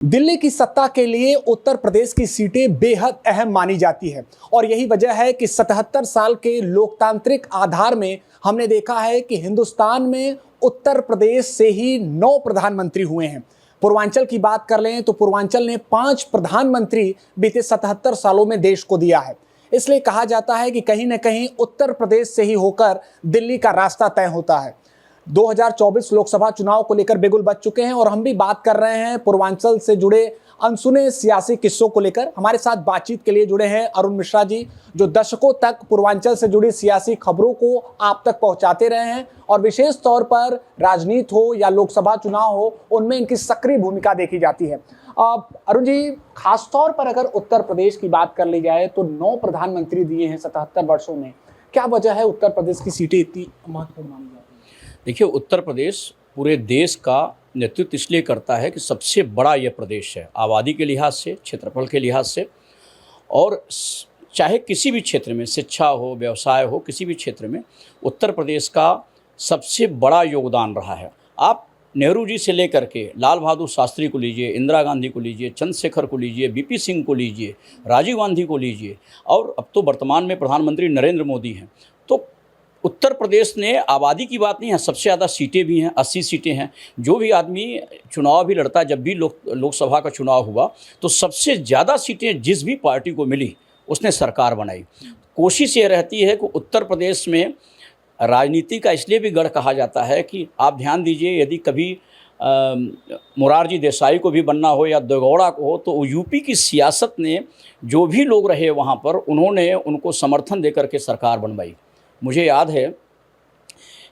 दिल्ली की सत्ता के लिए उत्तर प्रदेश की सीटें बेहद अहम मानी जाती है और यही वजह है कि 77 साल के लोकतांत्रिक आधार में हमने देखा है कि हिंदुस्तान में उत्तर प्रदेश से ही 9 प्रधानमंत्री हुए हैं। पूर्वांचल की बात कर लें तो पूर्वांचल ने 5 प्रधानमंत्री बीते 77 सालों में देश को दिया है। इसलिए कहा जाता है कि कहीं न कहीं उत्तर प्रदेश से ही होकर दिल्ली का रास्ता तय होता है। 2024 लोकसभा चुनाव को लेकर बिगुल बज चुके हैं और हम भी बात कर रहे हैं पूर्वांचल से जुड़े अनसुने सियासी किस्सों को लेकर। हमारे साथ बातचीत के लिए जुड़े हैं अरुण मिश्रा जी, जो दशकों तक पूर्वांचल से जुड़ी सियासी खबरों को आप तक पहुंचाते रहे हैं और विशेष तौर पर राजनीति हो या लोकसभा चुनाव हो, उनमें इनकी सक्रिय भूमिका देखी जाती है। अरुण जी, खासतौर पर अगर उत्तर प्रदेश की बात कर ली जाए तो 9 प्रधानमंत्री दिए हैं 77 वर्षों में। क्या वजह है उत्तर प्रदेश की सीटें इतनी महत्वपूर्ण मानी जाती है? देखिए, उत्तर प्रदेश पूरे देश का नेतृत्व इसलिए करता है कि सबसे बड़ा यह प्रदेश है, आबादी के लिहाज से, क्षेत्रफल के लिहाज से, और चाहे किसी भी क्षेत्र में शिक्षा हो, व्यवसाय हो, किसी भी क्षेत्र में उत्तर प्रदेश का सबसे बड़ा योगदान रहा है। आप नेहरू जी से लेकर के लाल बहादुर शास्त्री को लीजिए, इंदिरा गांधी को लीजिए, चंद्रशेखर को लीजिए, बीपी सिंह को लीजिए, राजीव गांधी को लीजिए, और अब तो वर्तमान में प्रधानमंत्री नरेंद्र मोदी हैं। तो उत्तर प्रदेश ने आबादी की बात नहीं है, सबसे ज़्यादा सीटें भी हैं, 80 सीटें हैं। जो भी आदमी चुनाव भी लड़ता है, जब भी लोकसभा का चुनाव हुआ तो सबसे ज़्यादा सीटें जिस भी पार्टी को मिली उसने सरकार बनाई। कोशिश ये रहती है कि उत्तर प्रदेश में राजनीति का इसलिए भी गढ़ कहा जाता है कि आप ध्यान दीजिए, यदि कभी मोरारजी देसाई को भी बनना हो या देवेगौड़ा को हो, तो यूपी की सियासत ने जो भी लोग रहे वहाँ पर, उन्होंने उनको समर्थन दे करके सरकार बनवाई। मुझे याद है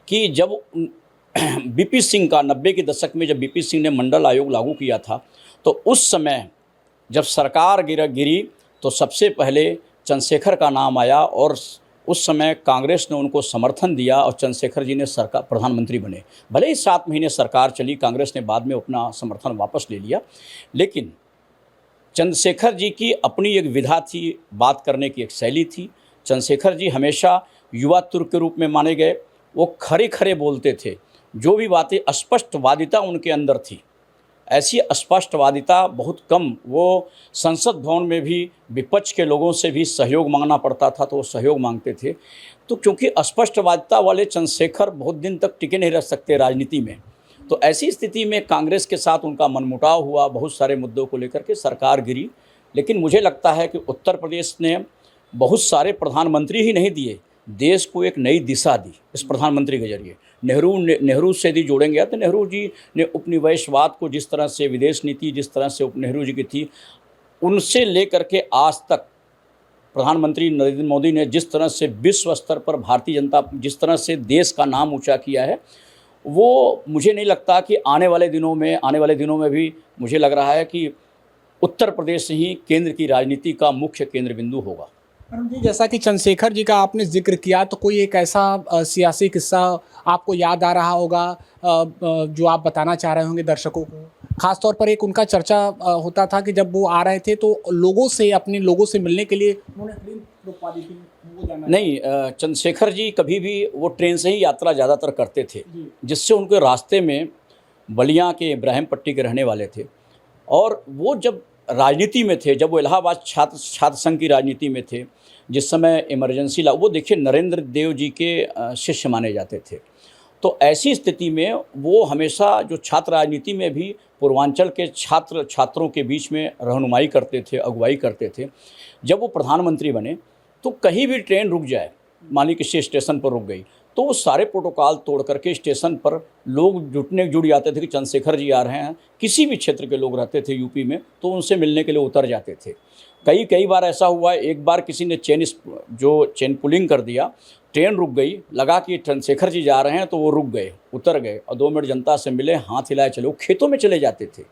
कि जब बीपी सिंह का 90 के दशक में जब बीपी सिंह ने मंडल आयोग लागू किया था, तो उस समय जब सरकार गिरी तो सबसे पहले चंद्रशेखर का नाम आया और उस समय कांग्रेस ने उनको समर्थन दिया और चंद्रशेखर जी ने सरकार प्रधानमंत्री बने। भले ही 7 महीने सरकार चली, कांग्रेस ने बाद में अपना समर्थन वापस ले लिया, लेकिन चंद्रशेखर जी की अपनी एक विधा थी, बात करने की एक शैली थी। चंद्रशेखर जी हमेशा युवा तुर्क के रूप में माने गए। वो खरे खरे बोलते थे, जो भी बातें, स्पष्टवादिता उनके अंदर थी। ऐसी स्पष्टवादिता बहुत कम, वो संसद भवन में भी विपक्ष के लोगों से भी सहयोग मांगना पड़ता था तो वो सहयोग मांगते थे। तो क्योंकि स्पष्टवादिता वाले चंद्रशेखर बहुत दिन तक टिके नहीं रह सकते राजनीति में, तो ऐसी स्थिति में कांग्रेस के साथ उनका मनमुटाव हुआ, बहुत सारे मुद्दों को लेकर के सरकार गिरी। लेकिन मुझे लगता है कि उत्तर प्रदेश ने बहुत सारे प्रधानमंत्री ही नहीं दिए, देश को एक नई दिशा दी इस प्रधानमंत्री के जरिए। नेहरू से यदि जोड़ेंगे तो नेहरू जी ने उपनिवेशवाद को, जिस तरह से विदेश नीति जिस तरह से नेहरू जी की थी, उनसे लेकर के आज तक प्रधानमंत्री नरेंद्र मोदी ने जिस तरह से विश्व स्तर पर भारतीय जनता जिस तरह से देश का नाम ऊंचा किया है, वो मुझे नहीं लगता कि आने वाले दिनों में भी मुझे लग रहा है कि उत्तर प्रदेश ही केंद्र की राजनीति का मुख्य केंद्र बिंदु होगा। अरुण जी, जैसा कि चंद्रशेखर जी का आपने जिक्र किया, तो कोई एक ऐसा सियासी किस्सा आपको याद आ रहा होगा जो आप बताना चाह रहे होंगे दर्शकों को? खासतौर पर एक उनका चर्चा होता था कि जब वो आ रहे थे तो अपने लोगों से मिलने के लिए उन्होंने ट्रेन रुकवा दी थी, वो जाना नहीं, चंद्रशेखर जी कभी भी वो ट्रेन से ही यात्रा ज़्यादातर करते थे, जिससे उनके रास्ते में बलिया के इब्राहिम पट्टी के रहने वाले थे। और वो जब राजनीति में थे, जब वो इलाहाबाद छात्र संघ की राजनीति में थे, जिस समय इमरजेंसी लागू, वो देखिए नरेंद्र देव जी के शिष्य माने जाते थे। तो ऐसी स्थिति में वो हमेशा जो छात्र राजनीति में भी पूर्वांचल के छात्रों के बीच में रहनुमाई करते थे, अगुवाई करते थे। जब वो प्रधानमंत्री बने तो कहीं भी ट्रेन रुक जाए, मान ली किसी स्टेशन पर रुक गई, तो वो सारे प्रोटोकॉल तोड़ करके स्टेशन पर लोग जुड़ जाते थे कि चंद्रशेखर जी आ रहे हैं। किसी भी क्षेत्र के लोग रहते थे यूपी में तो उनसे मिलने के लिए उतर जाते थे। कई बार ऐसा हुआ है, एक बार किसी ने चेन पुलिंग कर दिया, ट्रेन रुक गई, लगा कि चंद्रशेखर जी जा रहे हैं, तो वो रुक गए, उतर गए और 2 मिनट जनता से मिले, हाथ हिलाए चले, वो खेतों में चले जाते थे।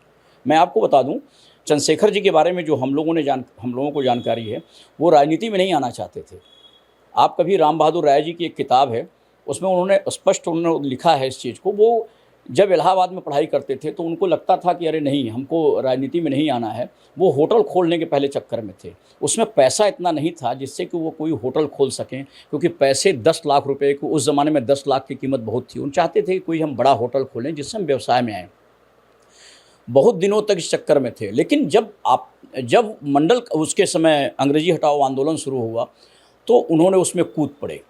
मैं आपको बता दूं, चंद्रशेखर जी के बारे में जो हम लोगों को जानकारी है, वो राजनीति में नहीं आना चाहते थे। आप कभी राम बहादुर राय जी की एक किताब है, उसमें उन्होंने लिखा है इस चीज़ को। वो जब इलाहाबाद में पढ़ाई करते थे तो उनको लगता था कि अरे नहीं, हमको राजनीति में नहीं आना है। वो होटल खोलने के पहले चक्कर में थे, उसमें पैसा इतना नहीं था जिससे कि वो कोई होटल खोल सकें, क्योंकि पैसे 10 लाख रुपए को, उस ज़माने में 10 लाख की कीमत बहुत थी। उन चाहते थे कि कोई हम बड़ा होटल खोलें जिससे हम व्यवसाय में आएँ। बहुत दिनों तक इस चक्कर में थे। लेकिन जब मंडल उसके समय अंग्रेजी हटाओ आंदोलन शुरू हुआ तो उन्होंने उसमें कूद पड़े।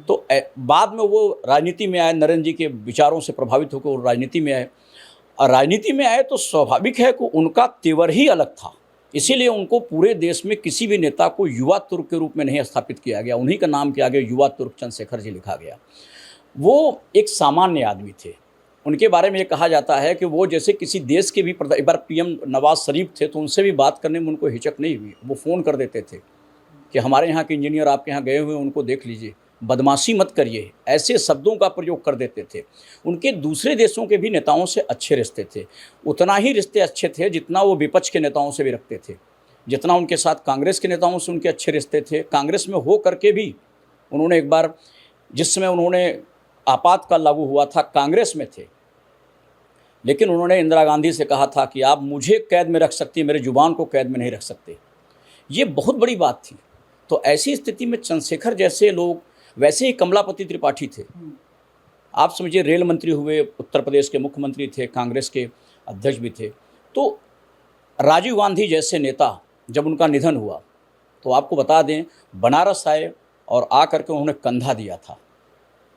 तो बाद में वो राजनीति में आए, नरेंद्र जी के विचारों से प्रभावित होकर वो राजनीति में आए। और राजनीति में आए तो स्वाभाविक है कि उनका तेवर ही अलग था, इसीलिए उनको पूरे देश में किसी भी नेता को युवा तुर्क के रूप में नहीं स्थापित किया गया। उन्हीं का नाम के आगे युवा तुर्क चंद्रशेखर जी लिखा गया। वो एक सामान्य आदमी थे। उनके बारे में ये कहा जाता है कि वो जैसे किसी देश के भी एक बार पीएम नवाज शरीफ थे तो उनसे भी बात करने में उनको हिचक नहीं हुई। वो फ़ोन कर देते थे कि हमारे यहाँ के इंजीनियर आपके यहाँ गए हुए, उनको देख लीजिए, बदमाशी मत करिए, ऐसे शब्दों का प्रयोग कर देते थे। उनके दूसरे देशों के भी नेताओं से अच्छे रिश्ते थे, उतना ही रिश्ते अच्छे थे जितना वो विपक्ष के नेताओं से भी रखते थे, जितना उनके साथ कांग्रेस के नेताओं से उनके अच्छे रिश्ते थे। कांग्रेस में हो करके भी उन्होंने एक बार, जिस समय उन्होंने आपातकाल लागू हुआ था, कांग्रेस में थे, लेकिन उन्होंने इंदिरा गांधी से कहा था कि आप मुझे कैद में रख सकती है, मेरे जुबान को कैद में नहीं रख सकते। ये बहुत बड़ी बात थी। तो ऐसी स्थिति में चंद्रशेखर जैसे लोग, वैसे ही कमलापति त्रिपाठी थे, आप समझिए रेल मंत्री हुए, उत्तर प्रदेश के मुख्यमंत्री थे, कांग्रेस के अध्यक्ष भी थे। तो राजीव गांधी जैसे नेता जब उनका निधन हुआ तो आपको बता दें बनारस आए और आ करके उन्होंने कंधा दिया था।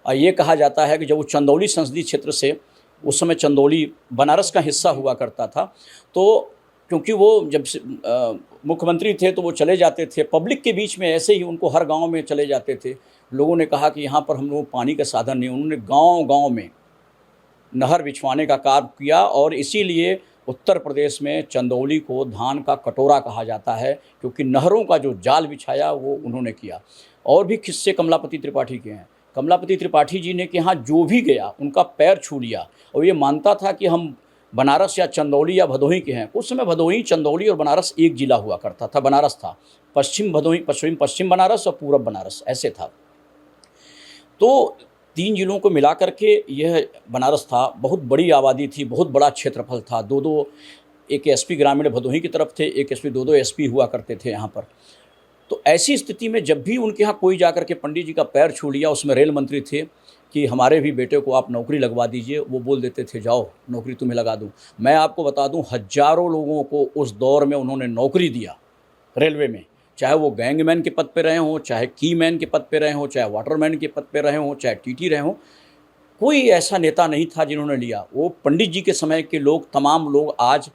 और ये कहा जाता है कि जब वो चंदौली संसदीय क्षेत्र से, उस समय चंदौली बनारस का हिस्सा हुआ करता था, तो क्योंकि वो जब मुख्यमंत्री थे तो वो चले जाते थे पब्लिक के बीच में, ऐसे ही उनको हर गांव में चले जाते थे। लोगों ने कहा कि यहाँ पर हम लोगों को पानी का साधन नहीं, उन्होंने गांव-गांव में नहर बिछवाने का काम किया। और इसीलिए उत्तर प्रदेश में चंदौली को धान का कटोरा कहा जाता है, क्योंकि नहरों का जो जाल बिछाया वो उन्होंने किया। और भी किस्से कमलापति त्रिपाठी के हैं। कमलापति त्रिपाठी जी ने कि यहाँ जो भी गया उनका पैर छू लिया, और ये मानता था कि हम बनारस या चंदौली या भदोही के हैं। उस समय भदोही, चंदौली और बनारस एक जिला हुआ करता था। बनारस था, पश्चिम भदोही, पश्चिम बनारस और पूरब बनारस, ऐसे था। तो 3 जिलों को मिला करके यह बनारस था। बहुत बड़ी आबादी थी, बहुत बड़ा क्षेत्रफल था। 2-2 एक एसपी ग्रामीण भदोही की तरफ थे, एक एसपी, 2-2 एसपी हुआ करते थे यहाँ पर। तो ऐसी स्थिति में जब भी उनके यहाँ कोई जाकर के पंडित जी का पैर छू लिया, उसमें रेल मंत्री थे, कि हमारे भी बेटे को आप नौकरी लगवा दीजिए, वो बोल देते थे जाओ नौकरी तुम्हें लगा दूं। मैं आपको बता दूं, हज़ारों लोगों को उस दौर में उन्होंने नौकरी दिया रेलवे में, चाहे वो गैंगमैन के पद पे रहे हों, चाहे कीमैन के पद पे रहे हों, चाहे वाटरमैन के पद पे रहे हों, चाहे टीटी रहे हों। कोई ऐसा नेता नहीं था जिन्होंने लिया। वो पंडित जी के समय के लोग, तमाम लोग आज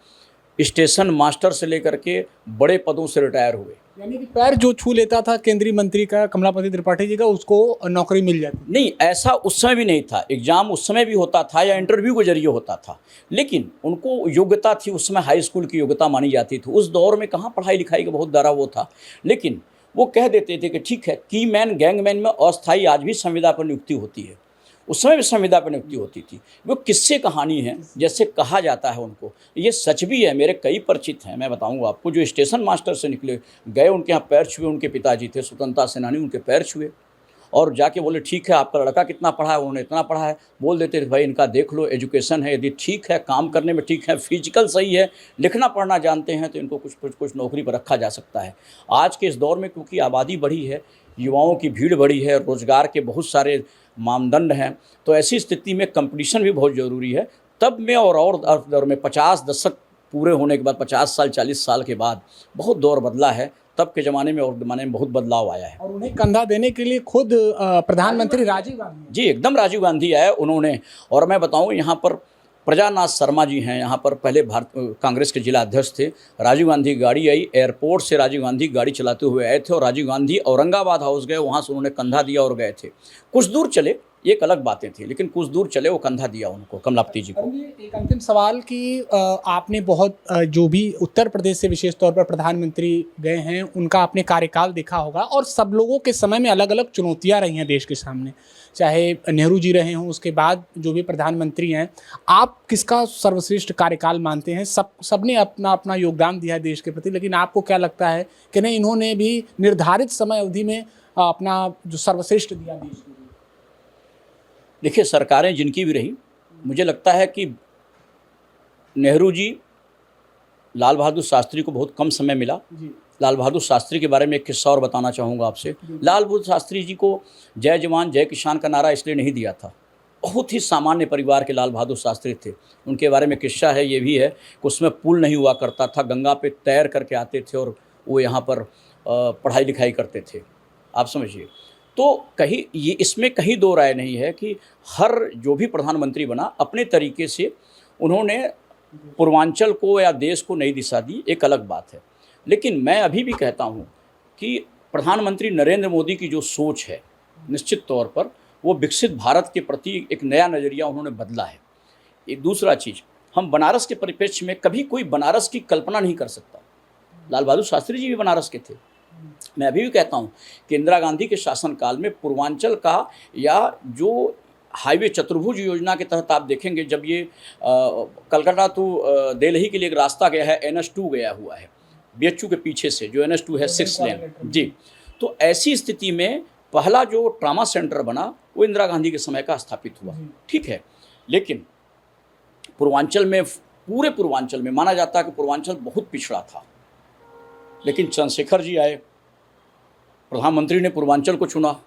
स्टेशन मास्टर से लेकर के बड़े पदों से रिटायर हुए। यानी कि पैर जो छू लेता था केंद्रीय मंत्री का, कमलापति त्रिपाठी जी का, उसको नौकरी मिल जाती? नहीं, ऐसा उस समय भी नहीं था। एग्ज़ाम उस समय भी होता था या इंटरव्यू के जरिए होता था, लेकिन उनको योग्यता थी। उस समय हाई स्कूल की योग्यता मानी जाती थी। उस दौर में कहाँ पढ़ाई लिखाई का बहुत दारा वो था, लेकिन वो कह देते थे कि ठीक है, कीमैन गैंगमैन में अस्थायी आज भी संविदा पर नियुक्ति होती है, उस समय भी संविदा पर नियुक्ति होती थी। वो किस्से कहानी है, जैसे कहा जाता है उनको, ये सच भी है। मेरे कई परिचित हैं, मैं बताऊंगा आपको, जो स्टेशन मास्टर से निकले, गए उनके यहाँ पैर छुए, उनके पिताजी थे स्वतंत्रता सेनानी, उनके पैर छुए और जाके बोले ठीक है आपका लड़का कितना पढ़ा है, उन्होंने इतना पढ़ा है। बोल देते थे भाई इनका देख लो, एजुकेशन है, यदि ठीक है, काम करने में ठीक है, फिजिकल सही है, लिखना पढ़ना जानते हैं, तो इनको कुछ नौकरी पर रखा जा सकता है। आज के इस दौर में क्योंकि आबादी बढ़ी है, युवाओं की भीड़ बढ़ी है, रोज़गार के बहुत सारे मानदंड हैं, तो ऐसी स्थिति में कंपटीशन भी बहुत ज़रूरी है। तब में और दौर में 50 दशक पूरे होने के बाद, 50 साल 40 साल के बाद बहुत दौर बदला है। तब के ज़माने में और ज़माने में बहुत बदलाव आया है। और उन्हें कंधा देने के लिए खुद प्रधानमंत्री राजीव गांधी, जी एकदम राजीव गांधी आए उन्होंने। और मैं बताऊं, यहाँ पर प्रजानाथ शर्मा जी हैं, यहाँ पर पहले कांग्रेस के जिला अध्यक्ष थे। राजीव गांधी गाड़ी आई, एयरपोर्ट से राजीव गांधी गाड़ी चलाते हुए आए थे और राजीव गांधी औरंगाबाद हाउस गए, वहाँ से उन्होंने कंधा दिया और गए थे। कुछ दूर चले, एक अलग बातें थी, लेकिन कुछ दूर चले वो कंधा दिया उनको, कमलापति जी को। एक अंतिम सवाल कि आपने बहुत जो भी उत्तर प्रदेश से विशेष तौर पर प्रधानमंत्री गए हैं उनका आपने कार्यकाल देखा होगा, और सब लोगों के समय में अलग अलग चुनौतियां रही हैं देश के सामने, चाहे नेहरू जी रहे हों, उसके बाद जो भी प्रधानमंत्री हैं। आप किसका सर्वश्रेष्ठ कार्यकाल मानते हैं? सबने अपना अपना योगदान दिया है देश के प्रति, लेकिन आपको क्या लगता है कि नहीं, इन्होंने भी निर्धारित समय अवधि में अपना जो सर्वश्रेष्ठ दिया देश के लिए? देखिए, सरकारें जिनकी भी रही, मुझे लगता है कि नेहरू जी, लाल बहादुर शास्त्री को बहुत कम समय मिला। लाल बहादुर शास्त्री के बारे में एक किस्सा और बताना चाहूँगा आपसे। लाल बहादुर शास्त्री जी को जय जवान जय किसान का नारा इसलिए नहीं दिया था बहुत ही सामान्य परिवार के लाल बहादुर शास्त्री थे। उनके बारे में किस्सा है, ये भी है कि उसमें पुल नहीं हुआ करता था, गंगा पे तैर करके आते थे और वो यहाँ पर पढ़ाई लिखाई करते थे, आप समझिए। तो कहीं ये इसमें कहीं दो राय नहीं है कि हर जो भी प्रधानमंत्री बना अपने तरीके से उन्होंने पूर्वांचल को या देश को नई दिशा दी, एक अलग बात है। लेकिन मैं अभी भी कहता हूँ कि प्रधानमंत्री नरेंद्र मोदी की जो सोच है, निश्चित तौर पर वो विकसित भारत के प्रति एक नया नज़रिया उन्होंने बदला है। एक दूसरा चीज़, हम बनारस के परिप्रेक्ष्य में कभी कोई बनारस की कल्पना नहीं कर सकता। लाल बहादुर शास्त्री जी भी बनारस के थे। मैं अभी भी कहता हूँ कि इंदिरा गांधी के शासनकाल में पूर्वांचल का या जो हाईवे चतुर्भुज योजना के तहत आप देखेंगे, जब ये कलकत्ता टू दिल्ली के लिए एक रास्ता गया है, NH2 गया हुआ है BHU के पीछे से, जो NH2 है 6 लेन जी। तो ऐसी स्थिति में पहला जो ट्रामा सेंटर बना वो इंदिरा गांधी के समय का स्थापित हुआ, ठीक है। लेकिन पूर्वांचल में, पूरे पूर्वांचल में माना जाता है कि पूर्वांचल बहुत पिछड़ा था, लेकिन चंद्रशेखर जी आए, प्रधानमंत्री ने पूर्वांचल को चुना।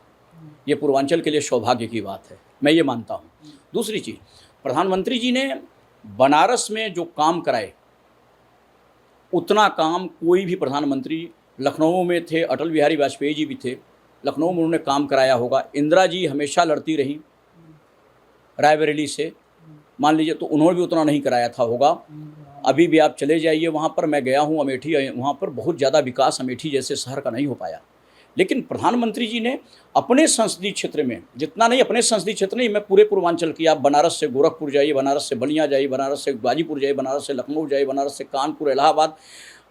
ये पूर्वांचल के लिए सौभाग्य की बात है, मैं ये मानता हूँ। दूसरी चीज़, प्रधानमंत्री जी ने बनारस में जो काम कराए उतना काम कोई भी प्रधानमंत्री, लखनऊ में थे, अटल बिहारी वाजपेयी जी भी थे, लखनऊ में उन्होंने काम कराया होगा। इंदिरा जी हमेशा लड़ती रही रायबरेली से, मान लीजिए, तो उन्होंने भी उतना नहीं कराया था होगा। अभी भी आप चले जाइए वहाँ पर, मैं गया हूँ अमेठी, वहाँ पर बहुत ज़्यादा विकास अमेठी जैसे शहर का नहीं हो पाया। लेकिन प्रधानमंत्री जी ने अपने संसदीय क्षेत्र में, जितना नहीं, अपने संसदीय क्षेत्र नहीं, मैं पूरे पूर्वांचल की, आप बनारस से गोरखपुर जाइए, बनारस से बलिया जाइए, बनारस से गाजीपुर जाइए, बनारस से लखनऊ जाइए, बनारस से कानपुर, इलाहाबाद,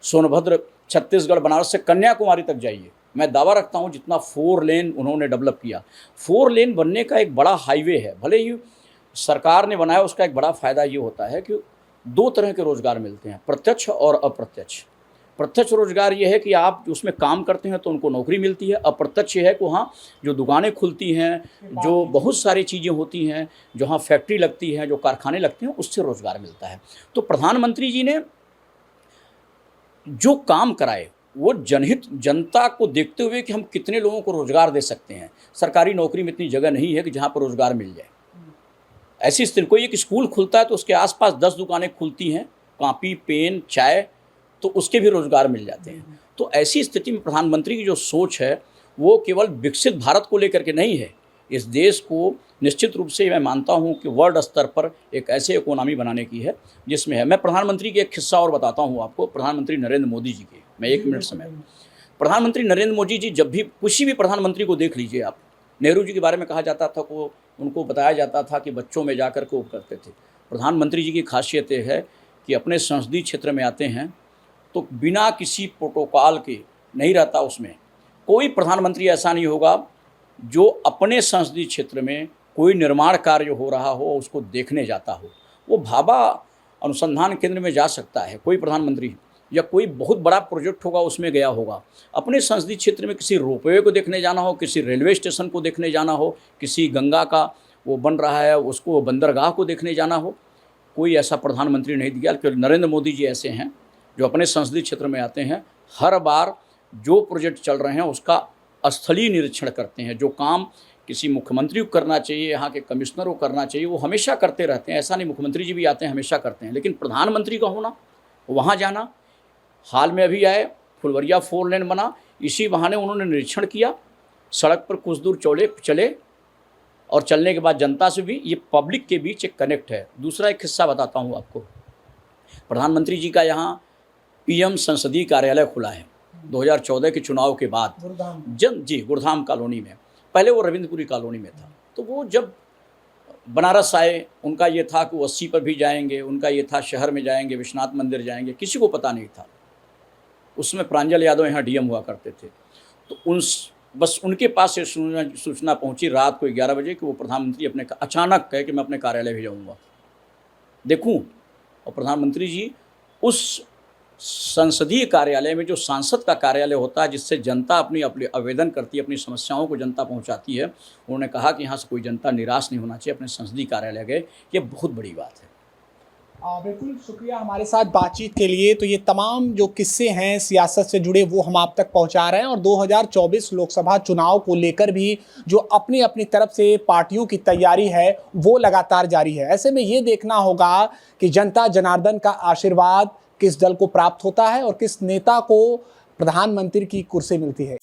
सोनभद्र, छत्तीसगढ़, बनारस से कन्याकुमारी तक जाइए। मैं दावा रखता हूँ जितना 4 लेन उन्होंने डेवलप किया, 4 लेन बनने का एक बड़ा हाईवे है, भले ही सरकार ने बनाया, उसका एक बड़ा फ़ायदा ये होता है कि 2 तरह के रोज़गार मिलते हैं, प्रत्यक्ष और अप्रत्यक्ष। प्रत्यक्ष रोजगार ये है कि आप उसमें काम करते हैं तो उनको नौकरी मिलती है। अप्रत्यक्ष है कि वहाँ जो दुकानें खुलती हैं, जो बहुत सारी चीज़ें होती हैं, जहाँ फैक्ट्री लगती है, जो कारखाने लगते हैं, उससे रोज़गार मिलता है। तो प्रधानमंत्री जी ने जो काम कराए वो जनहित, जनता को देखते हुए कि हम कितने लोगों को रोज़गार दे सकते हैं। सरकारी नौकरी में इतनी जगह नहीं है कि जहाँ पर रोज़गार मिल जाए। ऐसी स्थिति, कोई एक स्कूल खुलता है तो उसके आसपास 10 दुकानें खुलती हैं, कॉपी, पेन, चाय, तो उसके भी रोज़गार मिल जाते हैं। तो ऐसी स्थिति में प्रधानमंत्री की जो सोच है वो केवल विकसित भारत को लेकर के नहीं है, इस देश को निश्चित रूप से मैं मानता हूं कि वर्ल्ड स्तर पर एक ऐसे इकोनॉमी बनाने की है जिसमें है। मैं प्रधानमंत्री की एक किस्सा और बताता हूं आपको, प्रधानमंत्री नरेंद्र मोदी जी के, मैं 1 मिनट समय। प्रधानमंत्री नरेंद्र मोदी जी, जब भी किसी भी प्रधानमंत्री को देख लीजिए आप, नेहरू जी के बारे में कहा जाता था को उनको बताया जाता था कि बच्चों में जाकर के वो करते थे। प्रधानमंत्री जी की खासियत ये है कि अपने संसदीय क्षेत्र में आते हैं तो बिना किसी प्रोटोकॉल के नहीं रहता। उसमें कोई प्रधानमंत्री ऐसा नहीं होगा जो अपने संसदीय क्षेत्र में कोई निर्माण कार्य हो रहा हो उसको देखने जाता हो। वो भाभा अनुसंधान केंद्र में जा सकता है कोई प्रधानमंत्री, या कोई बहुत बड़ा प्रोजेक्ट होगा उसमें गया होगा। अपने संसदीय क्षेत्र में किसी रोपवे को देखने जाना हो, किसी रेलवे स्टेशन को देखने जाना हो, किसी गंगा का वो बन रहा है उसको बंदरगाह को देखने जाना हो, कोई ऐसा प्रधानमंत्री नहीं दिया। क्योंकि नरेंद्र मोदी जी ऐसे हैं जो अपने संसदीय क्षेत्र में आते हैं, हर बार जो प्रोजेक्ट चल रहे हैं उसका स्थलीय निरीक्षण करते हैं। जो काम किसी मुख्यमंत्री को करना चाहिए, यहाँ के कमिश्नर को करना चाहिए, वो हमेशा करते रहते हैं। ऐसा नहीं, मुख्यमंत्री जी भी आते हैं, हमेशा करते हैं, लेकिन प्रधानमंत्री का होना, वहाँ जाना। हाल में अभी आए, फुलवरिया 4 लेन बना, इसी बहाने उन्होंने निरीक्षण किया, सड़क पर कुछ दूर चले और चलने के बाद जनता से भी, ये पब्लिक के बीच एक कनेक्ट है। दूसरा एक किस्सा बताता हूँ आपको, प्रधानमंत्री जी का यहाँ PM संसदीय कार्यालय खुला है 2014 के चुनाव के बाद, गुरुधाम कॉलोनी में। पहले वो रविंद्रपुरी कॉलोनी में था। तो वो जब बनारस आए, उनका ये था कि वो 80 पर भी जाएंगे, उनका ये था शहर में जाएंगे, विश्वनाथ मंदिर जाएंगे, किसी को पता नहीं था। उसमें प्रांजल यादव यहाँ DM हुआ करते थे। तो बस उनके पास ये सूचना पहुँची रात को 11 बजे कि वो प्रधानमंत्री अचानक कहे कि मैं अपने कार्यालय भी जाऊँगा देखूँ। और प्रधानमंत्री जी उस संसदीय कार्यालय में, जो सांसद का कार्यालय होता है जिससे जनता अपनी आवेदन करती है, अपनी समस्याओं को जनता पहुंचाती है, उन्होंने कहा कि यहाँ से कोई जनता निराश नहीं होना चाहिए, अपने संसदीय कार्यालय गए। ये बहुत बड़ी बात है। बिल्कुल शुक्रिया हमारे साथ बातचीत के लिए। तो ये तमाम जो किस्से हैं सियासत से जुड़े वो हम आप तक पहुंचा रहे हैं, और 2024 लोकसभा चुनाव को लेकर भी जो अपनी अपनी तरफ से पार्टियों की तैयारी है वो लगातार जारी है। ऐसे में ये देखना होगा कि जनता जनार्दन का आशीर्वाद किस दल को प्राप्त होता है और किस नेता को प्रधानमंत्री की कुर्सी मिलती है।